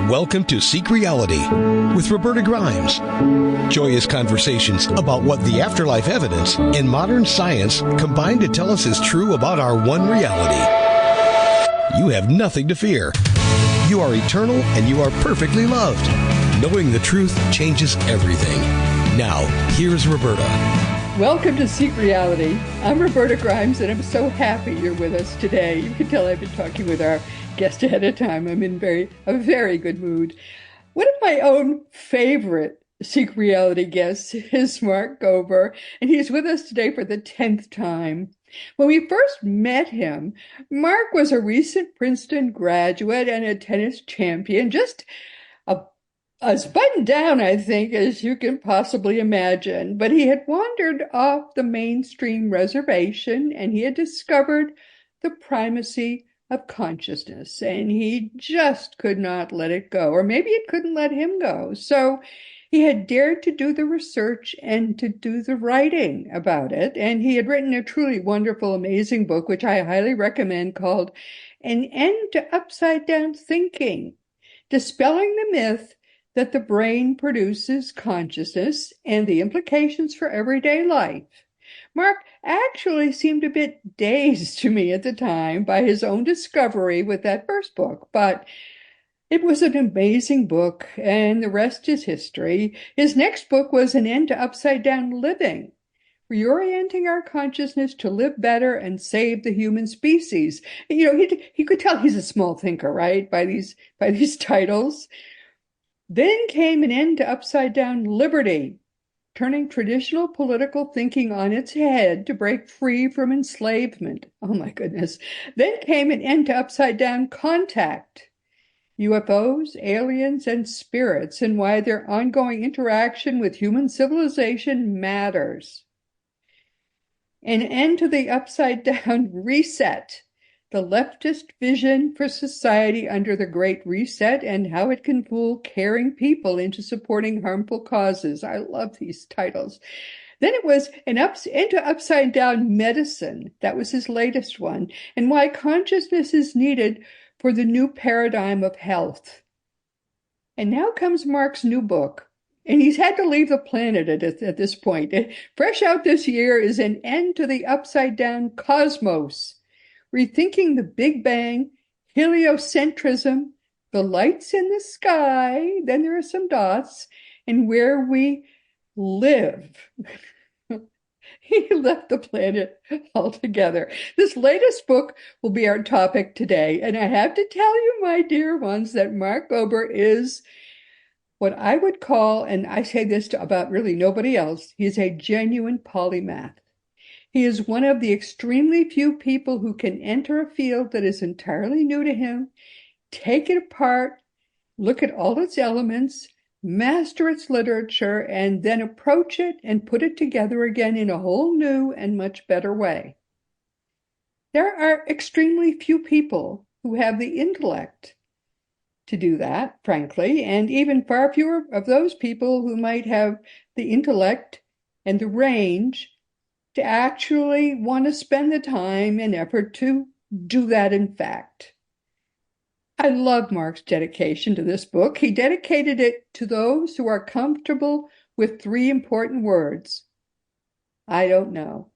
Welcome to Seek Reality with Roberta Grimes. Joyous conversations about what the afterlife evidence and modern science combine to tell us is true about our one reality. You have nothing to fear. You are eternal and you are perfectly loved. Knowing the truth changes everything. Now, here's Roberta. Welcome to Seek Reality. I'm Roberta Grimes, and I'm so happy you're with us today. You can tell I've been talking with our guest ahead of time. I'm in a very good mood. One of my own favorite Seek Reality guests is Mark Gober, and he's with us today for the 10th time. When we first met him, Mark was a recent Princeton graduate and a tennis champion, just as buttoned down, I think, as you can possibly imagine. But he had wandered off the mainstream reservation, and he had discovered the primacy of consciousness, and he just could not let it go, or maybe it couldn't let him go. So he had dared to do the research and to do the writing about it, and he had written a truly wonderful, amazing book, which I highly recommend, called An End to Upside Down Thinking, dispelling the myth that the brain produces consciousness and the implications for everyday life. Mark actually seemed a bit dazed to me at the time by his own discovery with that first book, but it was an amazing book, and the rest is history. His next book was An End to Upside Down Living, reorienting our consciousness to live better and save the human species. You know, he could tell he's a small thinker, right, by these titles. Then came An End to Upside Down Liberty, turning traditional political thinking on its head to break free from enslavement. Oh my goodness. Then came An End to Upside Down Contact, UFOs, aliens, and spirits, and why their ongoing interaction with human civilization matters. An End to the Upside Down Reset, the leftist vision for society under the Great Reset and how it can fool caring people into supporting harmful causes. I love these titles. Then it was An End to Upside Down Medicine. That was his latest one, and why consciousness is needed for the new paradigm of health. And now comes Mark's new book, and he's had to leave the planet at this point. Fresh out this year is An End to the Upside Down Cosmos, rethinking the Big Bang, heliocentrism, the lights in the sky, then there are some dots, and where we live. He left the planet altogether. This latest book will be our topic today, and I have to tell you, my dear ones, that Mark Gober is what I would call, and I say this about really nobody else, he's a genuine polymath. He is one of the extremely few people who can enter a field that is entirely new to him, take it apart, look at all its elements, master its literature, and then approach it and put it together again in a whole new and much better way. There are extremely few people who have the intellect to do that, frankly, and even far fewer of those people who might have the intellect and the range to actually want to spend the time and effort to do that in fact. I love Mark's dedication to this book. He dedicated it to those who are comfortable with three important words. I don't know.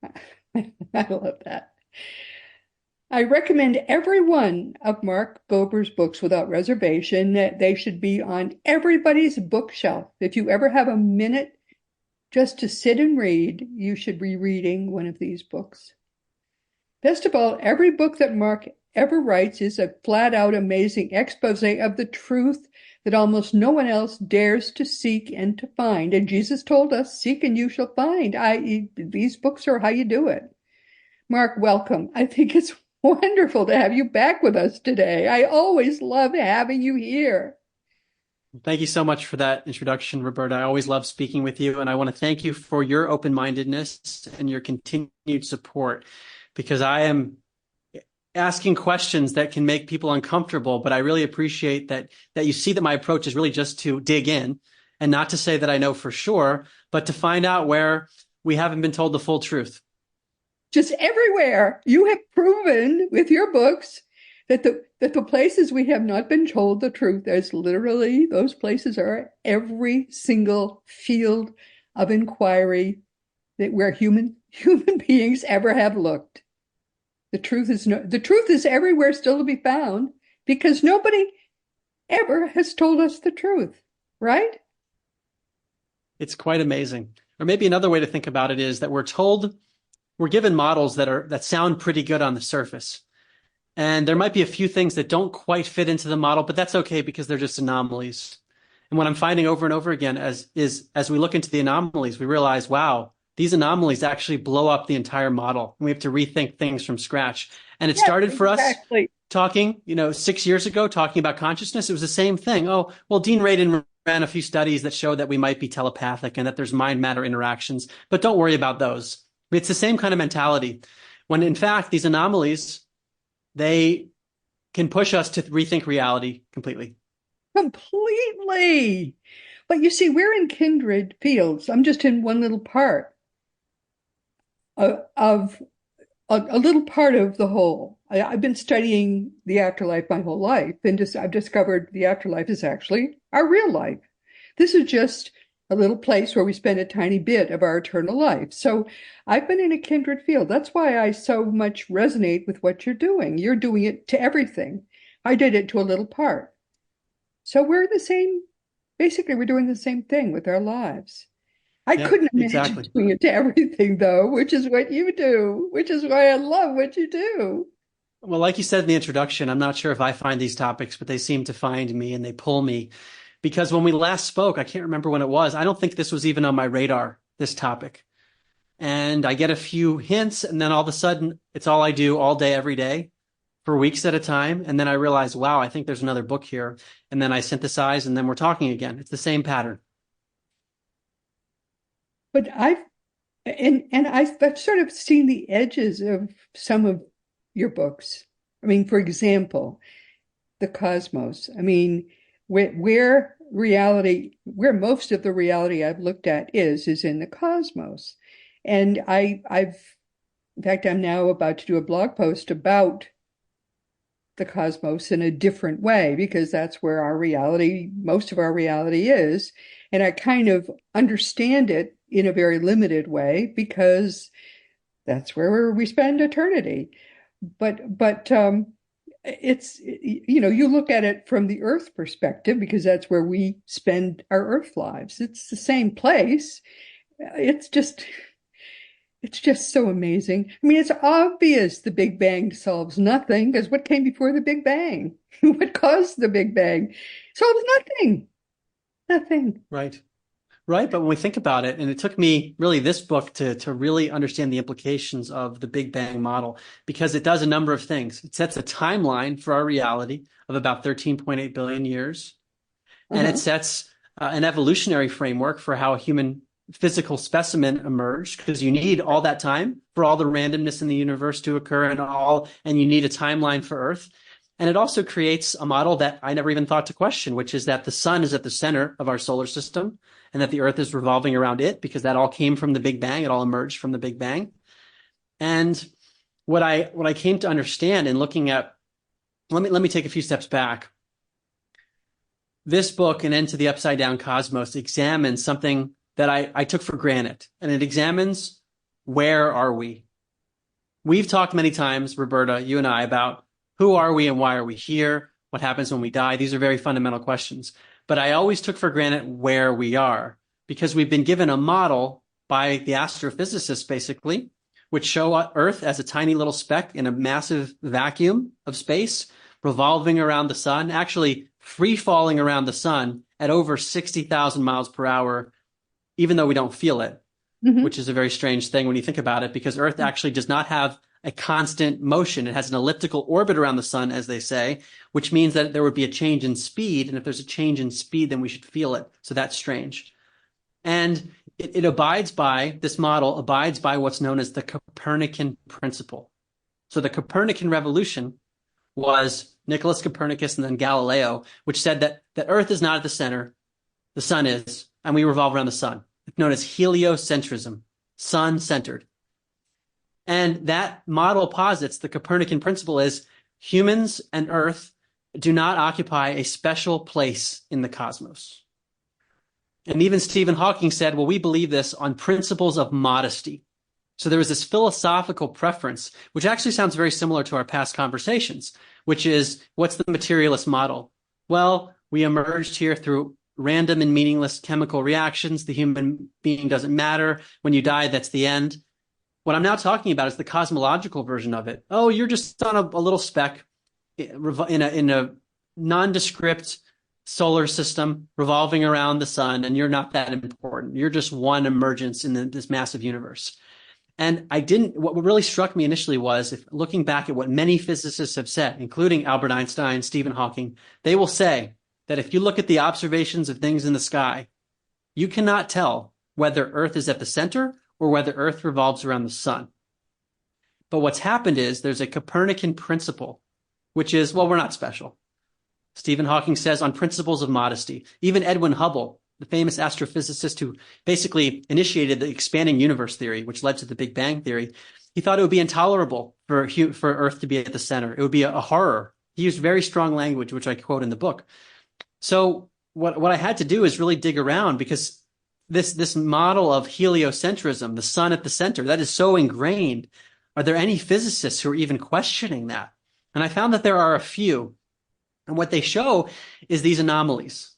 I love that. I recommend every one of Mark Gober's books without reservation, that they should be on everybody's bookshelf. If you ever have a minute just to sit and read, you should be reading one of these books. Best of all, every book that Mark ever writes is a flat-out amazing expose of the truth that almost no one else dares to seek and to find. And Jesus told us, seek and you shall find. These books are how you do it. Mark, welcome. I think it's wonderful to have you back with us today. I always love having you here. Thank you so much for that introduction, Roberta. I always love speaking with you, and I want to thank you for your open-mindedness and your continued support, because I am asking questions that can make people uncomfortable, but I really appreciate that you see that my approach is really just to dig in, and not to say that I know for sure, but to find out where we haven't been told the full truth. Just everywhere. You have proven with your books that the places we have not been told the truth, there's literally, those places are every single field of inquiry that where human beings ever have looked. The truth is everywhere still to be found because nobody ever has told us the truth, right? It's quite amazing. Or maybe another way to think about it is that we're given models that sound pretty good on the surface. And there might be a few things that don't quite fit into the model, but that's okay because they're just anomalies. And what I'm finding over and over again as we look into the anomalies, we realize, wow, these anomalies actually blow up the entire model. And we have to rethink things from scratch. And it started for us talking, 6 years ago, talking about consciousness. It was the same thing. Oh, well, Dean Radin ran a few studies that showed that we might be telepathic and that there's mind-matter interactions, but don't worry about those. It's the same kind of mentality. When in fact, these anomalies, they can push us to rethink reality completely. Completely. But you see, we're in kindred fields. I'm just in one little part of a little part of the whole. I've been studying the afterlife my whole life, and I've discovered the afterlife is actually our real life. This is just a little place where we spend a tiny bit of our eternal life. So I've been in a kindred field. That's why I so much resonate with what you're doing. You're doing it to everything. I did it to a little part. So we're the same, basically we're doing the same thing with our lives. I couldn't imagine doing it to everything though, which is what you do, which is why I love what you do. Well, like you said in the introduction, I'm not sure if I find these topics, but they seem to find me and they pull me. Because when we last spoke, I can't remember when it was. I don't think this was even on my radar, this topic. And I get a few hints, and then all of a sudden, it's all I do all day, every day, for weeks at a time. And then I realize, wow, I think there's another book here. And then I synthesize, and then we're talking again. It's the same pattern. But I've sort of seen the edges of some of your books. I mean, for example, the cosmos. I mean, where most of the reality I've looked at is in the cosmos. And in fact, I'm now about to do a blog post about the cosmos in a different way, because that's where most of our reality is. And I kind of understand it in a very limited way because that's where we spend eternity. But it's, you look at it from the Earth perspective because that's where we spend our Earth lives. It's the same place. It's just so amazing. I mean, it's obvious the Big Bang solves nothing because what came before the Big Bang? What caused the Big Bang? Solves nothing. Nothing. Right. Right. But when we think about it, and it took me really this book to really understand the implications of the Big Bang model, because it does a number of things. It sets a timeline for our reality of about 13.8 billion years. And it sets an evolutionary framework for how a human physical specimen emerged, because you need all that time for all the randomness in the universe to occur and you need a timeline for Earth. And it also creates a model that I never even thought to question, which is that the sun is at the center of our solar system and that the Earth is revolving around it, because that all came from the Big Bang. It all emerged from the Big Bang. And what I came to understand in looking at, let me take a few steps back. This book, An End to the Upside Down Cosmos, examines something that I took for granted, and it examines, where are we? We've talked many times, Roberta, you and I, about who are we and why are we here? What happens when we die? These are very fundamental questions. But I always took for granted where we are, because we've been given a model by the astrophysicists, basically, which show Earth as a tiny little speck in a massive vacuum of space, revolving around the sun, actually free falling around the sun at over 60,000 miles per hour, even though we don't feel it, which is a very strange thing when you think about it, because Earth actually does not have a constant motion. It has an elliptical orbit around the sun, as they say, which means that there would be a change in speed. And if there's a change in speed, then we should feel it. So that's strange. And this model abides by what's known as the Copernican principle. So the Copernican revolution was Nicholas Copernicus and then Galileo, which said that Earth is not at the center, the sun is, and we revolve around the sun. It's known as heliocentrism, sun-centered. And that model posits, the Copernican principle is, humans and Earth do not occupy a special place in the cosmos. And even Stephen Hawking said, well, we believe this on principles of modesty. So there was this philosophical preference, which actually sounds very similar to our past conversations, which is, what's the materialist model? Well, we emerged here through random and meaningless chemical reactions. The human being doesn't matter. When you die, that's the end. What I'm now talking about is the cosmological version of it. Oh, you're just on a little speck in a nondescript solar system revolving around the sun, and you're not that important. You're just one emergence in this massive universe. And what really struck me initially was, if looking back at what many physicists have said, including Albert Einstein, Stephen Hawking, they will say that if you look at the observations of things in the sky, you cannot tell whether Earth is at the center or whether Earth revolves around the sun. But what's happened is there's a Copernican principle, which is, well, we're not special. Stephen Hawking says on principles of modesty. Even Edwin Hubble, the famous astrophysicist who basically initiated the expanding universe theory, which led to the Big Bang theory, he thought it would be intolerable for Earth to be at the center. It would be a horror. He used very strong language, which I quote in the book. So what I had to do is really dig around, because this model of heliocentrism, the sun at the center, that is so ingrained. Are there any physicists who are even questioning that? And I found that there are a few. And what they show is these anomalies.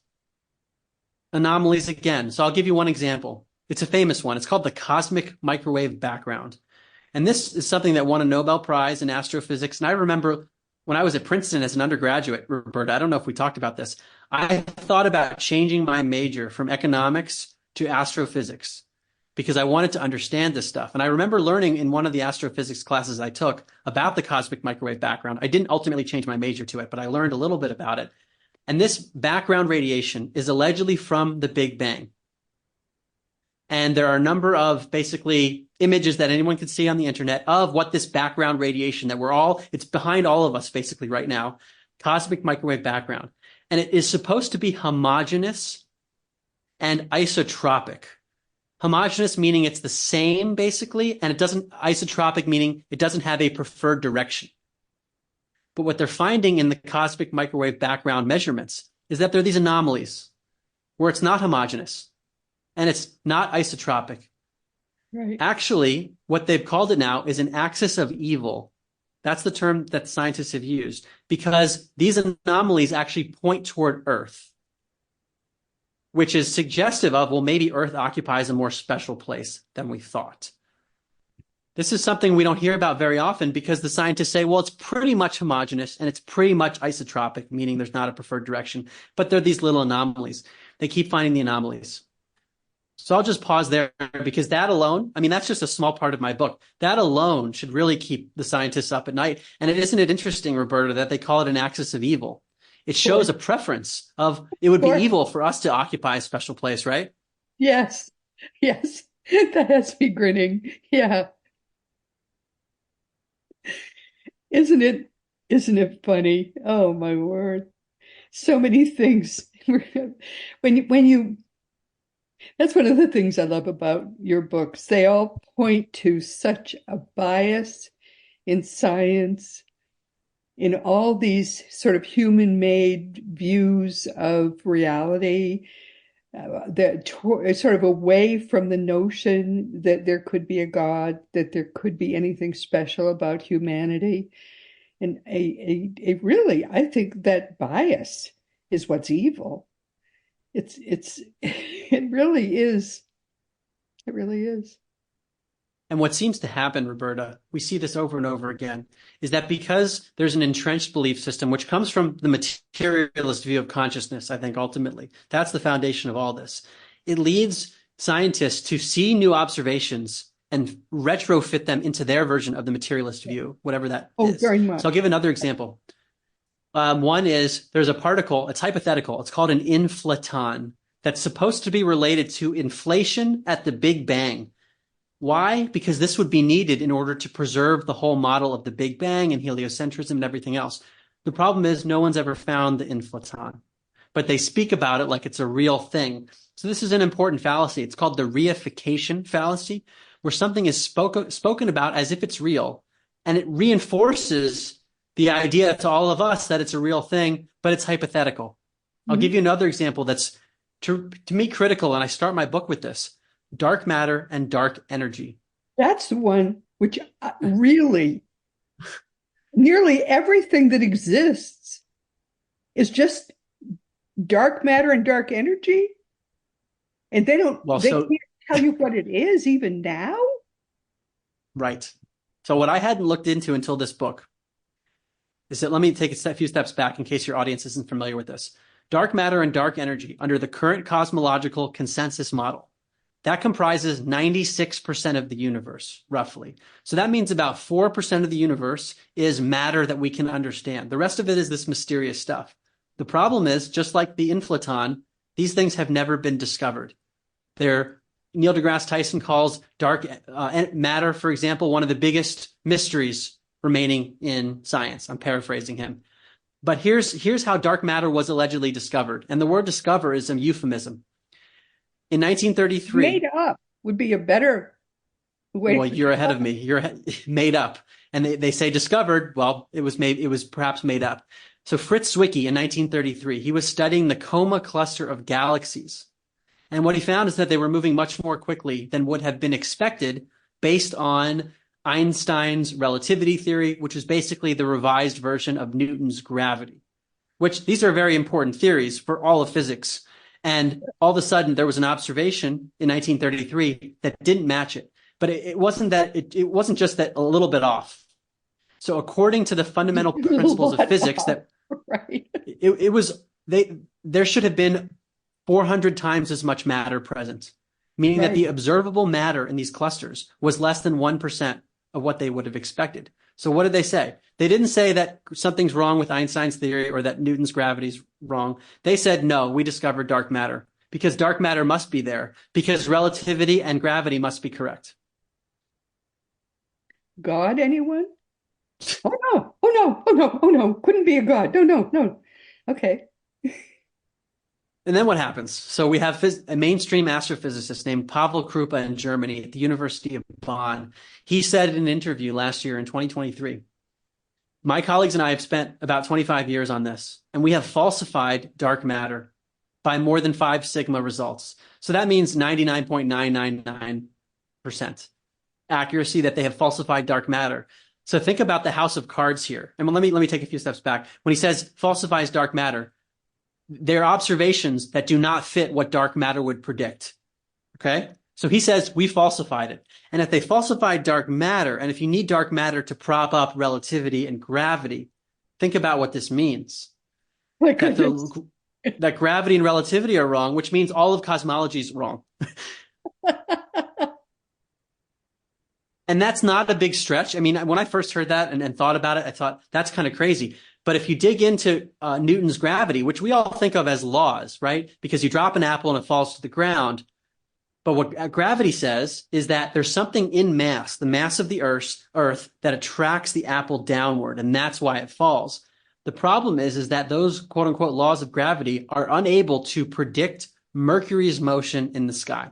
Anomalies again. So I'll give you one example. It's a famous one. It's called the cosmic microwave background. And this is something that won a Nobel Prize in astrophysics. And I remember when I was at Princeton as an undergraduate, Roberta, I don't know if we talked about this, I thought about changing my major from economics to astrophysics because I wanted to understand this stuff. And I remember learning in one of the astrophysics classes I took about the cosmic microwave background. I didn't ultimately change my major to it, but I learned a little bit about it. And this background radiation is allegedly from the Big Bang. And there are a number of basically images that anyone can see on the internet of what this background radiation that it's behind all of us basically right now, cosmic microwave background. And it is supposed to be homogeneous and isotropic. Homogeneous meaning it's the same basically, and isotropic meaning it doesn't have a preferred direction. But what they're finding in the cosmic microwave background measurements is that there are these anomalies where it's not homogeneous and it's not isotropic. Right. Actually, what they've called it now is an axis of evil. That's the term that scientists have used, because these anomalies actually point toward Earth, which is suggestive of, well, maybe Earth occupies a more special place than we thought. This is something we don't hear about very often because the scientists say, well, it's pretty much homogeneous and it's pretty much isotropic, meaning there's not a preferred direction. But there are these little anomalies. They keep finding the anomalies. So I'll just pause there because that alone, that's just a small part of my book. That alone should really keep the scientists up at night. And isn't it interesting, Roberta, that they call it an axis of evil? It shows a preference of it would be evil for us to occupy a special place, right? Yes. Yes. That has me grinning. Yeah. Isn't it funny? Oh my word. So many things. That's one of the things I love about your books. They all point to such a bias in science, in all these sort of human-made views of reality, sort of away from the notion that there could be a God, that there could be anything special about humanity. And really, I think that bias is what's evil. It really is. It really is. And what seems to happen, Roberta, we see this over and over again, is that because there's an entrenched belief system, which comes from the materialist view of consciousness, I think, ultimately, that's the foundation of all this. It leads scientists to see new observations and retrofit them into their version of the materialist view, whatever that is. Very much. So I'll give another example. One is there's a particle, it's hypothetical, it's called an inflaton, that's supposed to be related to inflation at the Big Bang. Why? Because this would be needed in order to preserve the whole model of the Big Bang and heliocentrism and everything else. The problem is no one's ever found the inflaton, but they speak about it like it's a real thing. So this is an important fallacy. It's called the reification fallacy, where something is spoken about as if it's real, and it reinforces the idea to all of us that it's a real thing, but it's hypothetical. I'll give you another example that's to me critical, and I start my book with this: dark matter and dark energy. That's the one which really, nearly everything that exists is just dark matter and dark energy. And they can't tell you what it is even now. Right. So what I hadn't looked into until this book is that, let me take a few steps back in case your audience isn't familiar with this. Dark matter and dark energy, under the current cosmological consensus model, that comprises 96% of the universe, roughly. So that means about 4% of the universe is matter that we can understand. The rest of it is this mysterious stuff. The problem is, just like the inflaton, these things have never been discovered. Neil deGrasse Tyson calls dark matter, for example, one of the biggest mysteries remaining in science. I'm paraphrasing him. But here's how dark matter was allegedly discovered. And the word discover is a euphemism. In 1933. Made up would be a better way. Well, you're ahead of me. You're made up. And they say discovered. Well, it was perhaps made up. So Fritz Zwicky in 1933, he was studying the Coma cluster of galaxies. And what he found is that they were moving much more quickly than would have been expected based on Einstein's relativity theory, which is basically the revised version of Newton's gravity, which these are very important theories for all of physics. And all of a sudden, there was an observation in 1933 that didn't match it. But it wasn't just that a little bit off. So according to the fundamental principles of physics, right. There should have been 400 times as much matter present, meaning that the observable matter in these clusters was less than 1% of what they would have expected. So what did they say? They didn't say that something's wrong with Einstein's theory or that Newton's gravity is wrong. They said, no, we discovered dark matter because dark matter must be there because relativity and gravity must be correct. God, anyone? Oh no, oh no, oh no, oh no, couldn't be a God. No. Okay. And then what happens? So we have a mainstream astrophysicist named Pavel Krupa in Germany at the University of Bonn. He said in an interview last year in 2023, my colleagues and I have spent about 25 years on this, and we have falsified dark matter by more than 5 sigma results. So that means 99.999% accuracy that they have falsified dark matter. So think about the house of cards here. And let me take a few steps back. When he says falsifies dark matter, they're observations that do not fit what dark matter would predict. Okay? So he says we falsified it. And if they falsified dark matter, and if you need dark matter to prop up relativity and gravity, think about what this means. That gravity and relativity are wrong, which means all of cosmology is wrong. And that's not a big stretch. I mean, when I first heard that and thought about it, I thought that's kind of crazy. But if you dig into Newton's gravity, which we all think of as laws, right? Because you drop an apple and it falls to the ground. But what gravity says is that there's something in mass, the mass of the Earth, that attracts the apple downward, and that's why it falls. The problem is that those quote unquote laws of gravity are unable to predict Mercury's motion in the sky.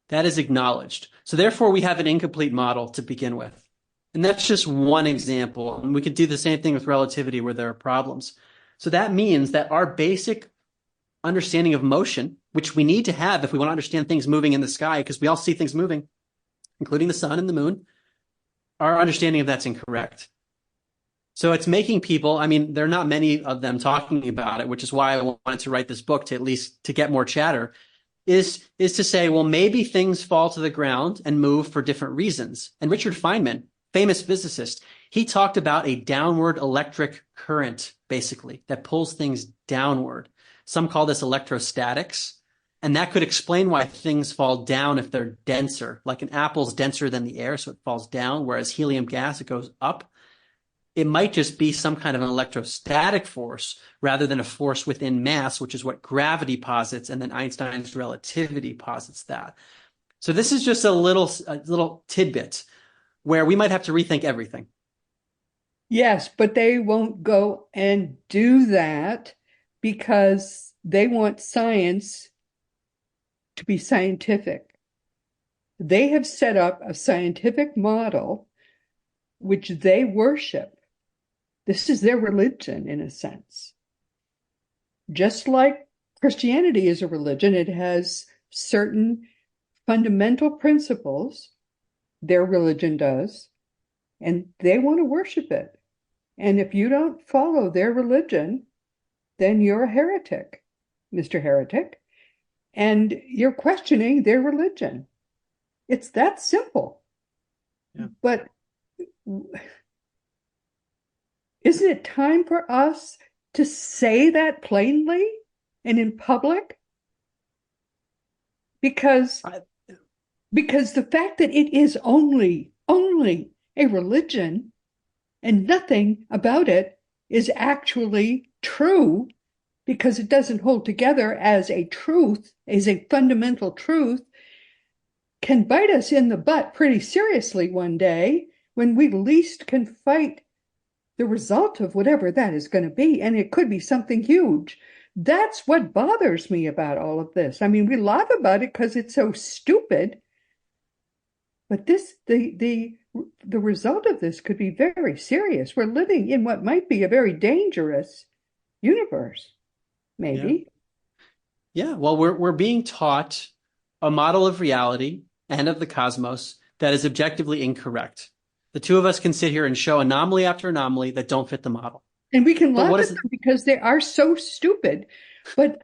That is acknowledged. So therefore, we have an incomplete model to begin with. And that's just one example. And we could do the same thing with relativity where there are problems. So that means that our basic understanding of motion, which we need to have if we want to understand things moving in the sky, because we all see things moving, including the sun and the moon, our understanding of that's incorrect. So it's making people, I mean, there are not many of them talking about it, which is why I wanted to write this book to at least to get more chatter, is to say, well, maybe things fall to the ground and move for different reasons. And Richard Feynman, famous physicist, he talked about a downward electric current, basically, that pulls things downward. Some call this electrostatics. And that could explain why things fall down if they're denser. Like an apple's denser than the air, so it falls down, whereas helium gas, it goes up. It might just be some kind of an electrostatic force rather than a force within mass, which is what gravity posits, and then Einstein's relativity posits that. So this is just a little tidbit where we might have to rethink everything. Yes, but they won't go and do that because they want science to be scientific. They have set up a scientific model which they worship. This is their religion, in a sense. Just like Christianity is a religion, it has certain fundamental principles, their religion does, and they want to worship it. And if you don't follow their religion, then you're a heretic, Mr. Heretic, and you're questioning their religion. It's that simple. Yeah. But isn't it time for us to say that plainly and in public? Because the fact that it is only a religion and nothing about it is actually true, because it doesn't hold together as a truth, as a fundamental truth, can bite us in the butt pretty seriously one day when we least can fight the result of whatever that is going to be. And it could be something huge. That's what bothers me about all of this. I mean, we laugh about it because it's so stupid, but the result of this could be very serious. We're living in what might be a very dangerous universe, maybe. Yeah. Well, we're being taught a model of reality and of the cosmos that is objectively incorrect. The two of us can sit here and show anomaly after anomaly that don't fit the model. And we can laugh at them because they are so stupid, but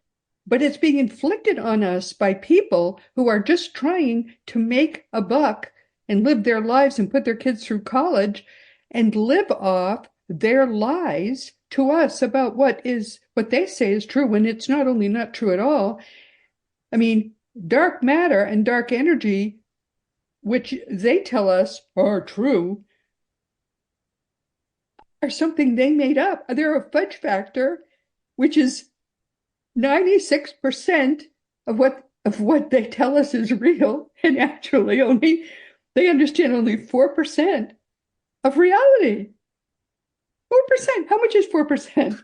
it's being inflicted on us by people who are just trying to make a buck and live their lives and put their kids through college and live off their lies to us about what they say is true, when it's not only not true at all. I mean, dark matter and dark energy, which they tell us are true, are something they made up. They're a fudge factor, which is 96% of what they tell us is real, and actually they understand only 4% of reality. 4%. How much is 4%?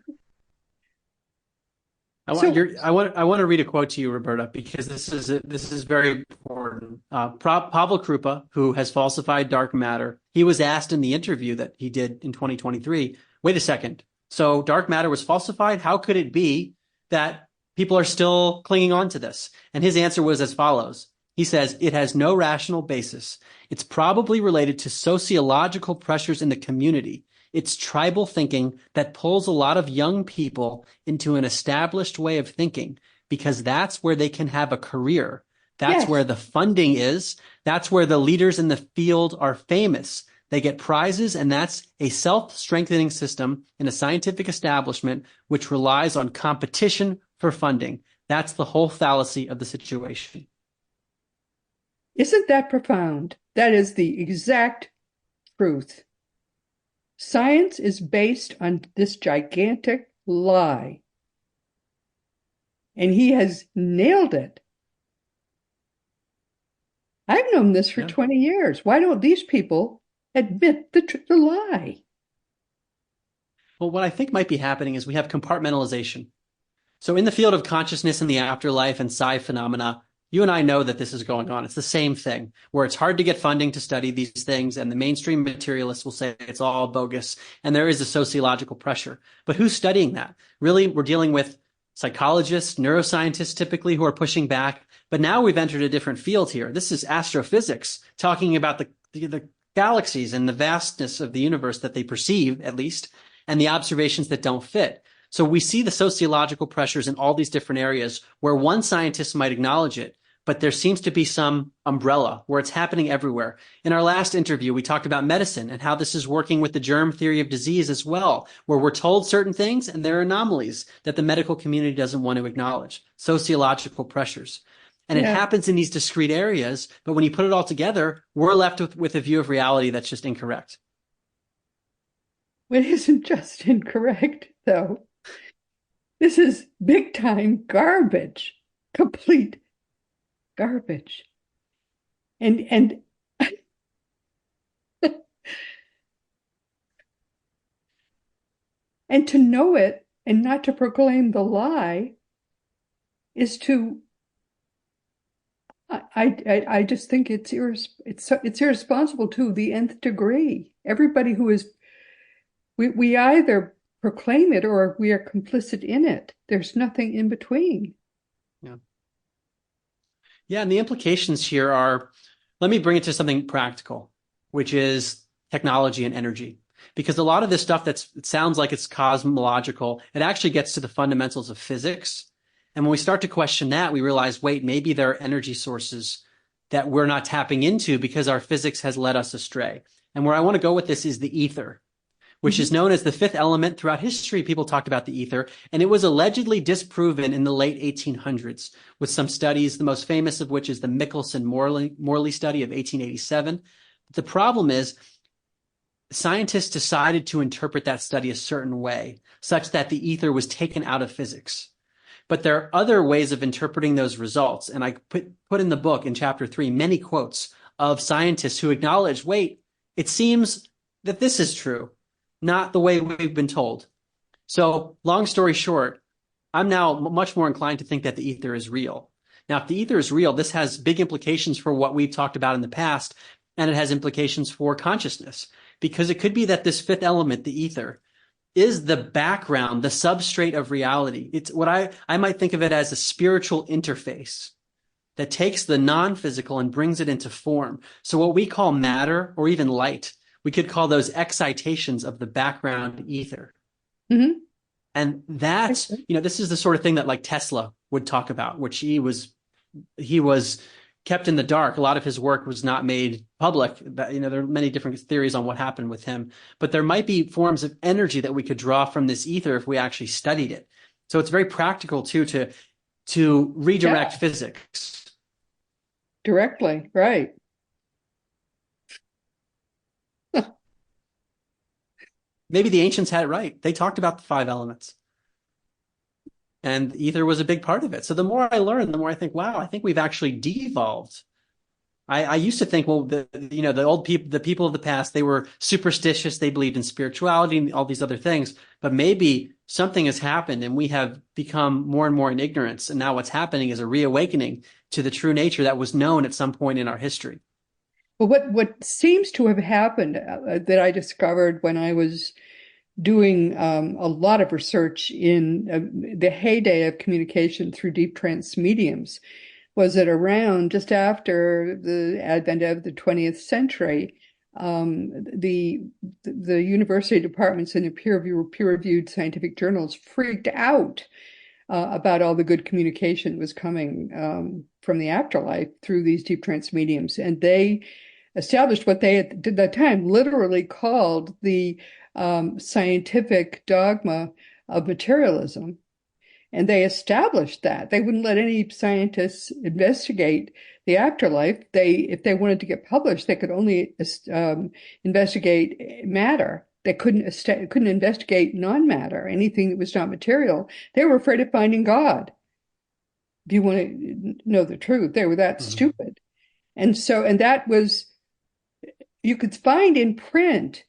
I want to read a quote to you, Roberta, because this is very important. Pavel Krupa, who has falsified dark matter, he was asked in the interview that he did in 2023, wait a second, so dark matter was falsified? How could it be that people are still clinging on to this? And his answer was as follows. He says, it has no rational basis. It's probably related to sociological pressures in the community. It's tribal thinking that pulls a lot of young people into an established way of thinking, because that's where they can have a career. That's where the funding is. That's where the leaders in the field are famous. They get prizes, and that's a self-strengthening system in a scientific establishment which relies on competition for funding. That's the whole fallacy of the situation. Isn't that profound? That is the exact truth. Science is based on this gigantic lie. And he has nailed it. I've known this for 20 years. Why don't these people admit the lie? Well, what I think might be happening is we have compartmentalization. So in the field of consciousness and the afterlife and psi phenomena, you and I know that this is going on. It's the same thing, where it's hard to get funding to study these things, and the mainstream materialists will say it's all bogus, and there is a sociological pressure. But who's studying that? Really, we're dealing with psychologists, neuroscientists typically, who are pushing back. But now we've entered a different field here. This is astrophysics, talking about the galaxies and the vastness of the universe that they perceive, at least, and the observations that don't fit. So we see the sociological pressures in all these different areas where one scientist might acknowledge it, but there seems to be some umbrella where it's happening everywhere. In our last interview, we talked about medicine and how this is working with the germ theory of disease as well, where we're told certain things and there are anomalies that the medical community doesn't want to acknowledge, sociological pressures. And it happens in these discrete areas, but when you put it all together, we're left with a view of reality that's just incorrect. It isn't just incorrect, though. This is big time garbage, complete garbage. And and to know it and not to proclaim the lie is to, I just think it's irresponsible to the nth degree. Everybody who is, We either proclaim it or we are complicit in it. There's nothing in between. Yeah. Yeah, and the implications here are, let me bring it to something practical, which is technology and energy. Because a lot of this stuff it sounds like it's cosmological, it actually gets to the fundamentals of physics. And when we start to question that, we realize, wait, maybe there are energy sources that we're not tapping into because our physics has led us astray. And where I want to go with this is the ether, which is known as the fifth element. Throughout history, people talked about the ether, and it was allegedly disproven in the late 1800s with some studies, the most famous of which is the Michelson-Morley study of 1887. The problem is scientists decided to interpret that study a certain way, such that the ether was taken out of physics. But there are other ways of interpreting those results, and I put in the book in chapter 3 many quotes of scientists who acknowledge, wait, it seems that this is true, not the way we've been told. So long story short, I'm now much more inclined to think that the ether is real. Now, if the ether is real, this has big implications for what we've talked about in the past, and it has implications for consciousness, because it could be that this fifth element, the ether, is the background, the substrate of reality. It's what I might think of it as a spiritual interface that takes the non-physical and brings it into form. So what we call matter or even light, we could call those excitations of the background ether. Mm-hmm. And that's, this is the sort of thing that like Tesla would talk about, which he was kept in the dark. A lot of his work was not made public. There are many different theories on what happened with him, but there might be forms of energy that we could draw from this ether if we actually studied it. So it's very practical too, to redirect physics. Directly, right. Maybe the ancients had it right. They talked about the five elements. And ether was a big part of it. So the more I learn, the more I think, wow, I think we've actually de-evolved. I used to think, well, the old people, the people of the past, they were superstitious. They believed in spirituality and all these other things. But maybe something has happened and we have become more and more in ignorance. And now what's happening is a reawakening to the true nature that was known at some point in our history. Well, what seems to have happened that I discovered when I was doing a lot of research in the heyday of communication through deep trance mediums was that around just after the advent of the 20th century, the university departments in the peer-reviewed scientific journals freaked out about all the good communication was coming from the afterlife through these deep trance mediums. And they established what they at that time literally called the scientific dogma of materialism. And they established that. They wouldn't let any scientists investigate the afterlife. If they wanted to get published, they could only investigate matter. They couldn't investigate non-matter, anything that was not material. They were afraid of finding God. If you want to know the truth, they were that stupid. And that was, you could find in print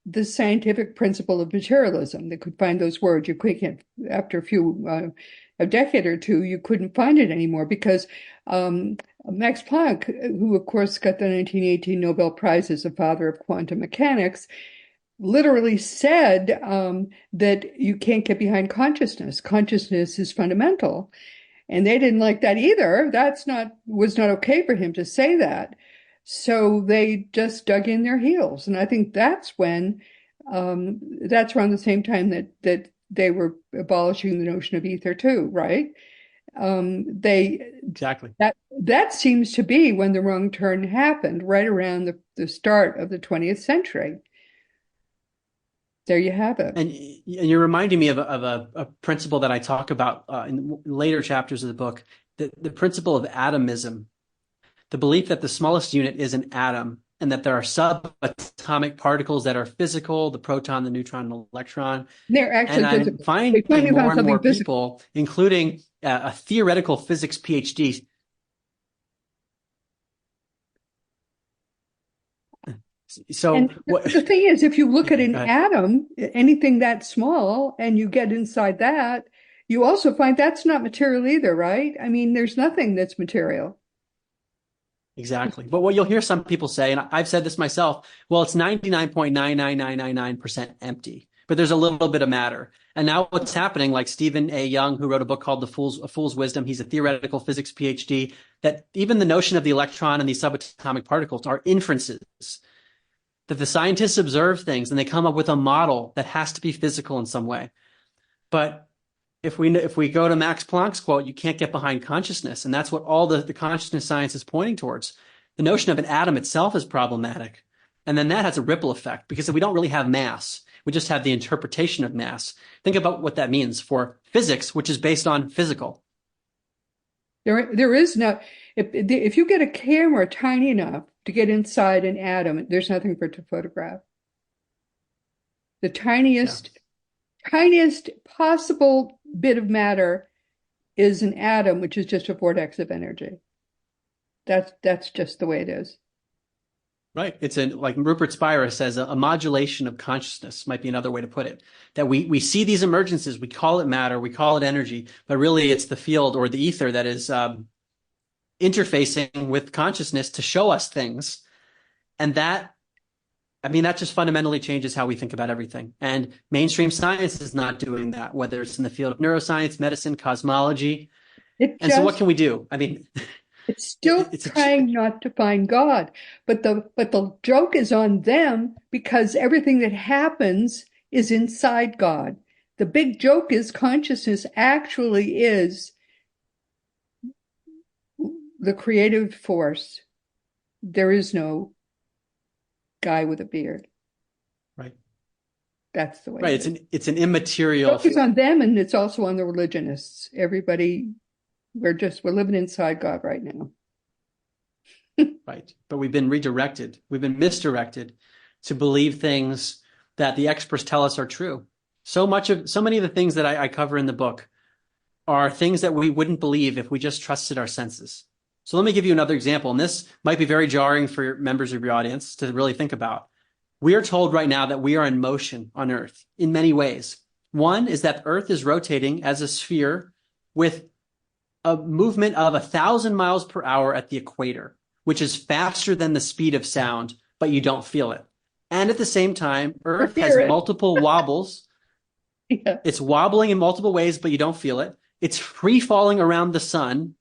the scientific principle of materialism. They could find those words. You can't, after a decade or two, you couldn't find it anymore because Max Planck, who of course got the 1918 Nobel Prize as the father of quantum mechanics, literally said that you can't get behind consciousness. Consciousness is fundamental. And they didn't like that either. Was not okay for him to say that. So they just dug in their heels. And I think that's when, that's around the same time that they were abolishing the notion of ether too, right? Exactly. That seems to be when the wrong turn happened, right around the start of the 20th century. There you have it. And you're reminding me of a principle that I talk about in later chapters of the book, the principle of atomism. The belief that the smallest unit is an atom and that there are subatomic particles that are physical, the proton, the neutron, the electron. They're actually and physical. I'm finding more and more people, including a theoretical physics PhD. So the thing is, if you look at an atom, anything that small, and you get inside that, you also find that's not material either, right? I mean, there's nothing that's material. Exactly. But what you'll hear some people say, and I've said this myself, well, it's 99.99999% empty. but there's a little bit of matter. And now what's happening, like Stephen A. Young, who wrote a book called A Fool's Wisdom, he's a theoretical physics PhD, that even the notion of the electron and these subatomic particles are inferences, that the scientists observe things and they come up with a model that has to be physical in some way. But if we go to Max Planck's quote, you can't get behind consciousness. And that's what all the consciousness science is pointing towards. The notion of an atom itself is problematic. And then that has a ripple effect, because if we don't really have mass, we just have the interpretation of mass. Think about what that means for physics, which is based on physical. There is no, if you get a camera tiny enough to get inside an atom, there's nothing for it to photograph. The tiniest possible bit of matter is an atom, which is just a vortex of energy. That's just the way it is. Right. It's like Rupert Spira says, a modulation of consciousness might be another way to put it. That we see these emergences, we call it matter, we call it energy, but really it's the field or the ether that is interfacing with consciousness to show us things. And that just fundamentally changes how we think about everything. And mainstream science is not doing that, whether it's in the field of neuroscience, medicine, cosmology. So what can we do? It's still trying not to find God, but the joke is on them, because everything that happens is inside God. The big joke is consciousness actually is the creative force. There is no guy with a beard. Right. That's the way. Right. It's an immaterial. The joke is on them, and it's also on the religionists. Everybody. We're living inside God right now. Right. But we've been redirected. We've been misdirected to believe things that the experts tell us are true. So many of the things that I cover in the book are things that we wouldn't believe if we just trusted our senses. So let me give you another example. And this might be very jarring for members of your audience to really think about. We are told right now that we are in motion on Earth in many ways. One is that Earth is rotating as a sphere with a movement of 1,000 miles per hour at the equator, which is faster than the speed of sound, but you don't feel it. And at the same time, Earth has multiple wobbles. Yeah. It's wobbling in multiple ways, but you don't feel it. It's free falling around the sun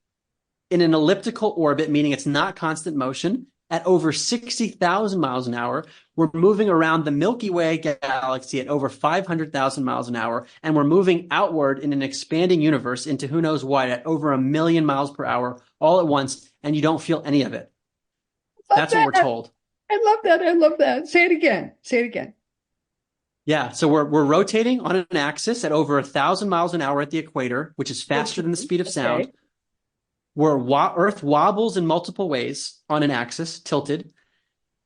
in an elliptical orbit, meaning it's not constant motion, at over 60,000 miles an hour. We're moving around the Milky Way galaxy at over 500,000 miles an hour, and we're moving outward in an expanding universe into who knows what at over 1 million miles per hour all at once, and you don't feel any of it. That's what we're told. I love that. I love that. Say it again. Yeah, so we're rotating on an axis at over 1,000 miles an hour at the equator, which is faster than the speed of sound. Okay. Earth wobbles in multiple ways on an axis, tilted.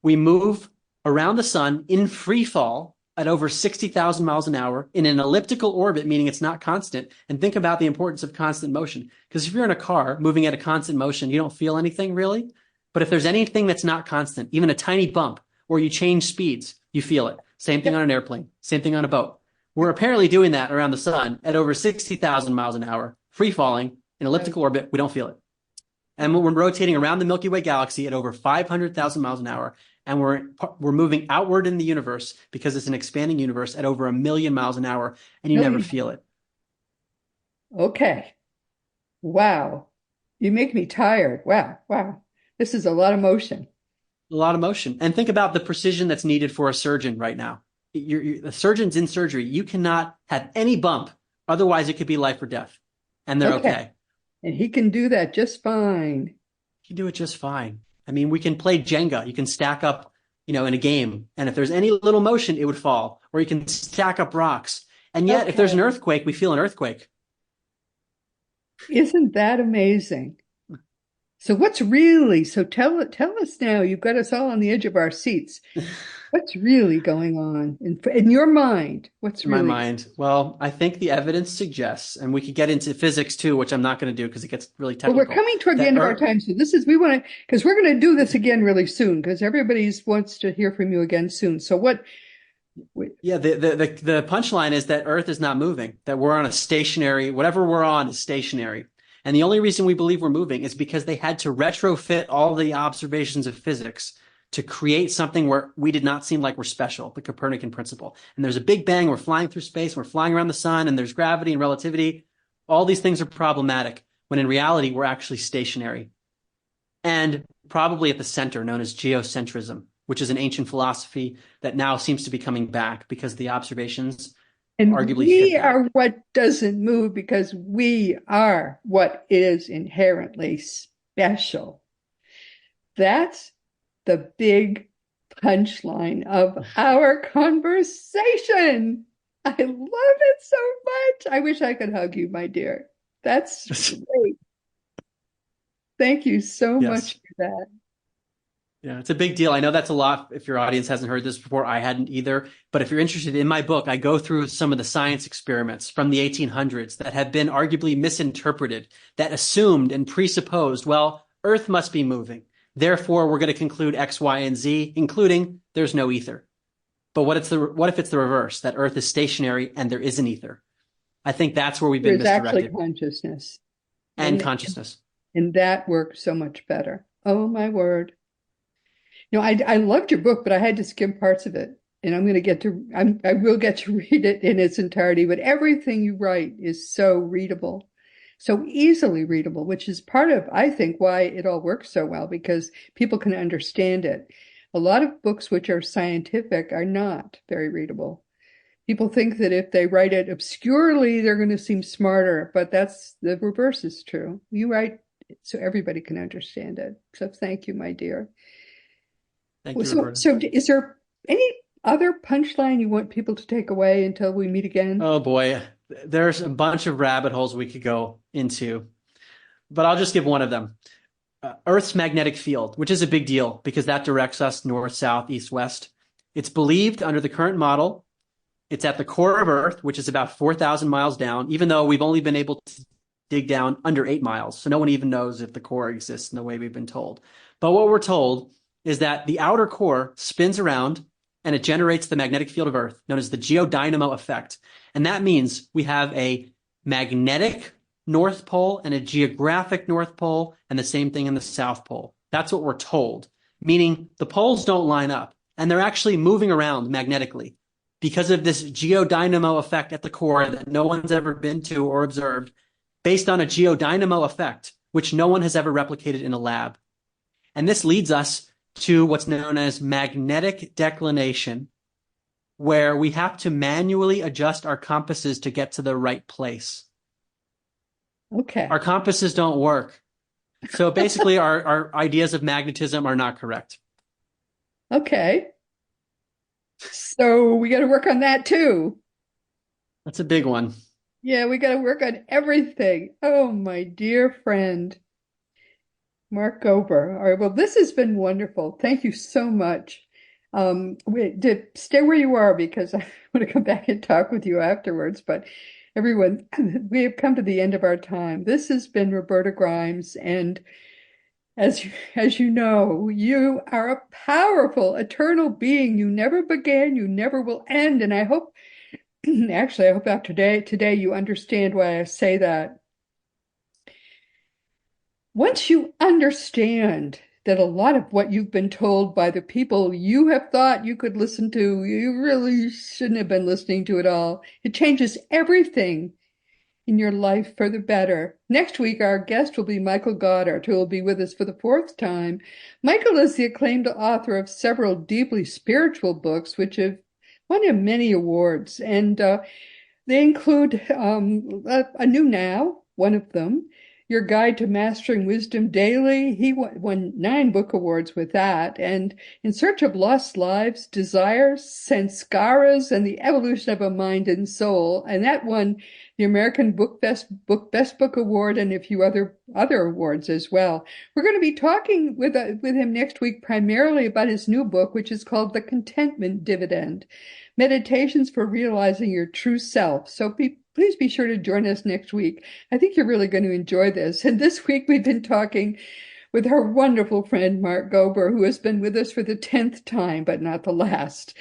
We move around the sun in free fall at over 60,000 miles an hour in an elliptical orbit, meaning it's not constant. And think about the importance of constant motion. Because if you're in a car moving at a constant motion, you don't feel anything really. But if there's anything that's not constant, even a tiny bump, or you change speeds, you feel it. Same thing on an airplane, same thing on a boat. We're apparently doing that around the sun at over 60,000 miles an hour, free falling in elliptical orbit. We don't feel it. And we're rotating around the Milky Way galaxy at over 500,000 miles an hour. And we're moving outward in the universe, because it's an expanding universe, at over 1 million miles an hour, and you never feel it. Okay. Wow. You make me tired. Wow. This is a lot of motion. A lot of motion. And think about the precision that's needed for a surgeon right now. The surgeon's in surgery. You cannot have any bump. Otherwise, it could be life or death. And they're okay. And he can do that just fine. He can do it just fine. We can play Jenga. You can stack up, in a game. And if there's any little motion, it would fall. Or you can stack up rocks. And yet, if there's an earthquake, we feel an earthquake. Isn't that amazing? So tell us now, you've got us all on the edge of our seats. What's really going on in your mind? In my mind? Well, I think the evidence suggests, and we could get into physics too, which I'm not going to do because it gets really technical. Well, we're coming toward the end of our time. So because we're going to do this again really soon, because everybody wants to hear from you again soon. So Yeah, the punchline is that Earth is not moving, that we're on whatever we're on is stationary. And the only reason we believe we're moving is because they had to retrofit all the observations of physics to create something where we did not seem like we're special, the Copernican principle. And there's a big bang, we're flying through space, we're flying around the sun, and there's gravity and relativity. All these things are problematic, when in reality, we're actually stationary. And probably at the center, known as geocentrism, which is an ancient philosophy that now seems to be coming back because the observations And arguably we fit that. are what doesn't move because we are what is inherently special. That's the big punchline of our conversation. I love it so much. I wish I could hug you, my dear. That's great. Thank you so Yes. much for that. Yeah, it's a big deal. I know that's a lot. If your audience hasn't heard this before, I hadn't either. But if you're interested in my book, I go through some of the science experiments from the 1800s that have been arguably misinterpreted, that assumed and presupposed, well, Earth must be moving. Therefore, we're going to conclude X, Y, and Z, including there's no ether. But what if it's the reverse, that Earth is stationary and there is an ether? I think that's where we've been There's misdirected. actually consciousness. And consciousness. And that works so much better. Oh, my word. You know, I loved your book, but I had to skim parts of it. And I will get to read it in its entirety. But everything you write is so readable, so easily readable, which is part of, I think, why it all works so well, because people can understand it. A lot of books which are scientific are not very readable. People think that if they write it obscurely, they're going to seem smarter, but that's the reverse is true. You write so everybody can understand it. So thank you, my dear. Thank you, Roberta. So is there any other punchline you want people to take away until we meet again? Oh boy, there's a bunch of rabbit holes we could go into, but I'll just give one of them. Earth's magnetic field, which is a big deal because that directs us north, south, east, west. It's believed under the current model, it's at the core of Earth, which is about 4,000 miles down, even though we've only been able to dig down under 8 miles. So no one even knows if the core exists in the way we've been told. But what we're told is that the outer core spins around and it generates the magnetic field of Earth, known as the geodynamo effect. And that means we have a magnetic North Pole and a geographic North Pole, and the same thing in the South Pole. That's what we're told, meaning the poles don't line up, and they're actually moving around magnetically because of this geodynamo effect at the core that no one's ever been to or observed, based on a geodynamo effect, which no one has ever replicated in a lab. And this leads us to what's known as magnetic declination, where we have to manually adjust our compasses to get to the right place. Okay. Our compasses don't work. So basically, our ideas of magnetism are not correct. Okay. So we got to work on that too. That's a big one. Yeah, we got to work on everything. Oh, my dear friend, Mark Gober. All right, well, this has been wonderful. Thank you so much. Stay where you are because I want to come back and talk with you afterwards. But everyone, we have come to the end of our time. This has been Roberta Grimes, and as you know, you are a powerful, eternal being. You never began, you never will end. And I hope, actually, I hope after today you understand why I say that. Once you understand that a lot of what you've been told by the people you have thought you could listen to, you really shouldn't have been listening to at all. It changes everything in your life for the better. Next week, our guest will be Michael Goddard, who will be with us for the 4th time. Michael is the acclaimed author of several deeply spiritual books, which have won him many awards. And they include A New Now, one of them, Your Guide to Mastering Wisdom Daily. He won 9 book awards with that. And In Search of Lost Lives, Desires, Sanskaras, and the Evolution of a Mind and Soul. And that won the American Best Book Award and a few other awards as well. We're going to be talking with him next week primarily about his new book, which is called The Contentment Dividend, Meditations for Realizing Your True Self. So please be sure to join us next week. I think you're really going to enjoy this. And this week we've been talking with our wonderful friend, Mark Gober, who has been with us for the 10th time, but not the last.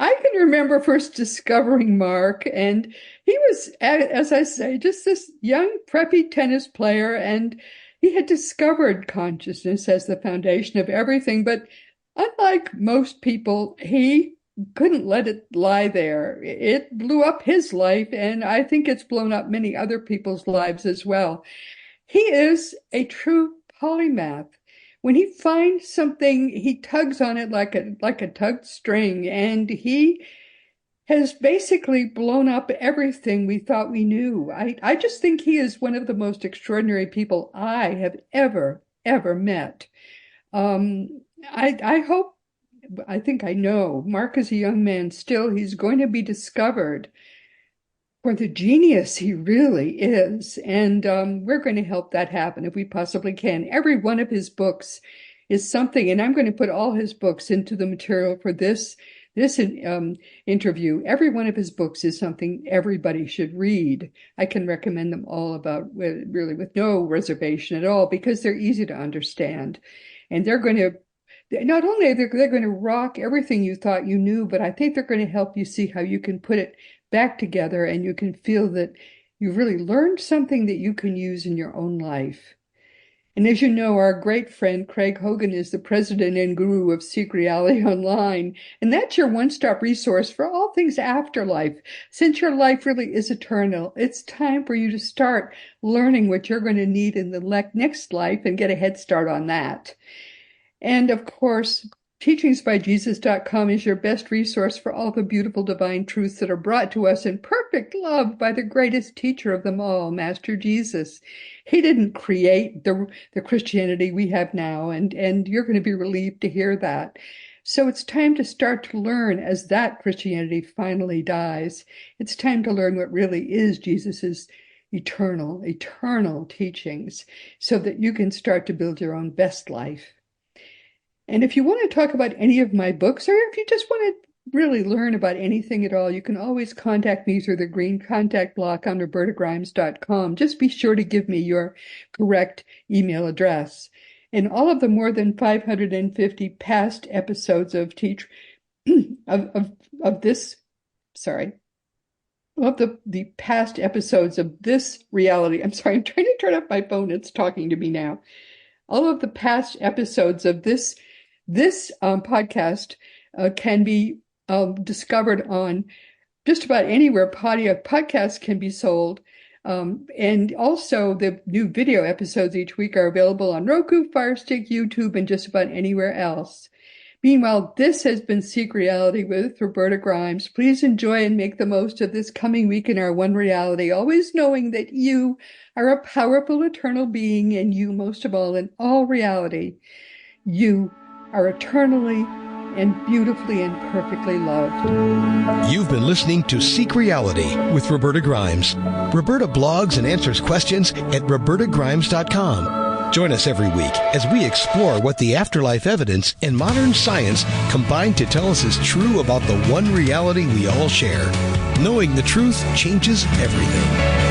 I can remember first discovering Mark, and he was, as I say, just this young, preppy tennis player, and he had discovered consciousness as the foundation of everything, but Unlike most people, he couldn't let it lie there. It blew up his life, and I think it's blown up many other people's lives as well. He is a true polymath. When he finds something, he tugs on it like a tugged string, and he has basically blown up everything we thought we knew. I just think he is one of the most extraordinary people I have ever met. I hope, I think I know, Mark is a young man still. He's going to be discovered for the genius he really is. And we're going to help that happen if we possibly can. Every one of his books is something, and I'm going to put all his books into the material for this interview. Every one of his books is something everybody should read. I can recommend them all about really with no reservation at all, because they're easy to understand. And they're going to, not only they're going to rock everything you thought you knew, but I think they're going to help you see how you can put it back together, and you can feel that you've really learned something that you can use in your own life. And as you know, our great friend Craig Hogan is the president and guru of Seek Reality Online. And that's your one-stop resource for all things afterlife. Since your life really is eternal, it's time for you to start learning what you're going to need in the next life and get a head start on that. And of course, teachingsbyjesus.com is your best resource for all the beautiful divine truths that are brought to us in perfect love by the greatest teacher of them all, Master Jesus. He didn't create the Christianity we have now, and you're going to be relieved to hear that. So it's time to start to learn as that Christianity finally dies. It's time to learn what really is Jesus's eternal teachings, so that you can start to build your own best life. And if you want to talk about any of my books, or if you just want to really learn about anything at all, you can always contact me through the green contact block on robertagrimes.com. Just be sure to give me your correct email address. And all of the more than 550 past episodes of the past episodes of this reality. I'm sorry, I'm trying to turn off my phone. It's talking to me now. All of the past episodes of this podcast can be discovered on just about anywhere podcasts can be sold. And also the new video episodes each week are available on Roku, Fire Stick, YouTube, and just about anywhere else. Meanwhile, this has been Seek Reality with Roberta Grimes. Please enjoy and make the most of this coming week in our one reality, always knowing that you are a powerful, eternal being, and you, most of all, in all reality, you are eternally and beautifully and perfectly loved. You've been listening to Seek Reality with Roberta Grimes. Roberta blogs and answers questions at robertagrimes.com. Join us every week as we explore what the afterlife evidence and modern science combine to tell us is true about the one reality we all share. Knowing the truth changes everything.